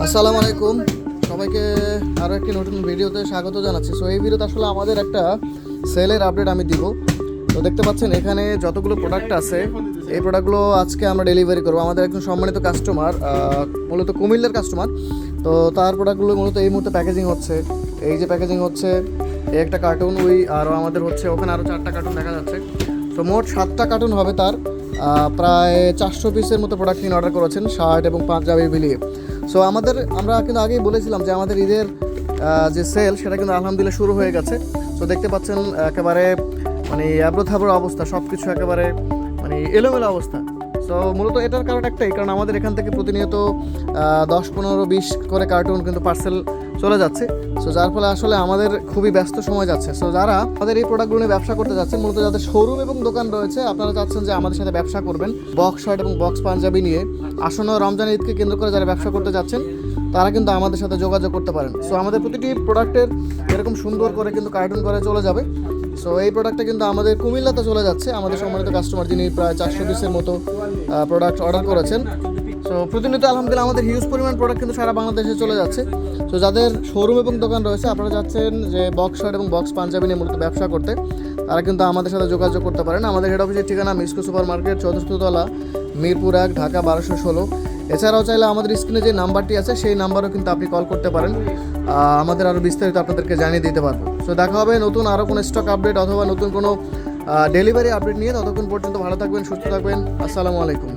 আসসালামু আলাইকুম সবাইকে আরও একটি নতুন ভিডিওতে স্বাগত জানাচ্ছি। সো এই ভিডিওতে আসলে আমাদের একটা সেলের আপডেট আমি দিব। তো দেখতে পাচ্ছেন এখানে যতগুলো প্রোডাক্ট আছে এই প্রোডাক্টগুলো আজকে আমরা ডেলিভারি করবো। আমাদের একজন সম্মানিত কাস্টমার, মূলত কুমিল্লার কাস্টমার। তো তার প্রোডাক্টগুলো মূলত এই মুহূর্তে প্যাকেজিং হচ্ছে। এই যে প্যাকেজিং হচ্ছে, এই একটা কার্টুন, ওই আরও আমাদের হচ্ছে ওখানে আরও 4টা কার্টুন দেখা যাচ্ছে। তো মোট 7টা কার্টুন হবে তার। প্রায় 400 পিসের মতো প্রোডাক্ট তিনি অর্ডার করেছেন, শার্ট এবং পাঞ্জাবি মিলিয়ে। সো আমরা কিন্তু আগেই বলেছিলাম যে আমাদের ঈদের যে সেল সেটা কিন্তু আলহামদুলিল্লাহ শুরু হয়ে গেছে। সো দেখতে পাচ্ছেন একেবারে মানে আব্রোথাব্র অবস্থা, সব কিছু একেবারে মানে এলোমেলো অবস্থা। সো মূলত এটার কারণ একটাই, কারণ আমাদের এখান থেকে প্রতিনিয়ত 10, 15, 20 করে কার্টুন কিন্তু পার্সেল চলে যাচ্ছে। সো যার ফলে আসলে আমাদের খুবই ব্যস্ত সময় যাচ্ছে। সো যারা আমাদের এই প্রোডাক্টগুলো নিয়ে ব্যবসা করতে যাচ্ছেন, মূলত যাদের শোরুম এবং দোকান রয়েছে, আপনারা চাচ্ছেন যে আমাদের সাথে ব্যবসা করবেন বক্স শার্ট এবং বক্স পাঞ্জাবি নিয়ে, আসন্ন রমজান ঈদকে কেন্দ্র করে যারা ব্যবসা করতে যাচ্ছেন তারা কিন্তু আমাদের সাথে যোগাযোগ করতে পারেন। সো আমাদের প্রতিটি প্রোডাক্টের এরকম সুন্দর করে কিন্তু কার্টুন করে চলে যাবে। সো এই প্রোডাক্টটা কিন্তু আমাদের কুমিল্লাতে চলে যাচ্ছে। আমাদের সম্মানিত কাস্টমার যিনি প্রায় 400 পিসের মতো প্রোডাক্ট অর্ডার করেছেন। সো প্রতিনিয়ত আলহামদুলিল্লাহ আমাদের হিউজ পরিমাণ প্রোডাক্ট কিন্তু সারা বাংলাদেশে চলে যাচ্ছে। তো যাদের শোরুম এবং দোকান রয়েছে, আপনারা যাচ্ছেন যে বক্স শার্ট এবং বক্স পাঞ্জাবি নিয়ে মূলত ব্যবসা করতে, তারা কিন্তু আমাদের সাথে যোগাযোগ করতে পারেন। আমাদের হেড অফিসের ঠিকানা মিসকো সুপার মার্কেট, 4th তলা, মিরপুর 1, ঢাকা 1216। এছাড়াও চাইলে আমাদের স্ক্রিনে যে নাম্বারটি আছে সেই নাম্বারও কিন্তু আপনি কল করতে পারেন। আমাদের আরও বিস্তারিত আপনাদেরকে জানিয়ে দিতে পারবো। সো দেখা হবে নতুন আরও কোনো স্টক আপডেট অথবা নতুন কোনো ডেলিভারি আপডেট নিয়ে। ততক্ষণ পর্যন্ত ভালো থাকবেন, সুস্থ থাকবেন। আসসালামু আলাইকুম।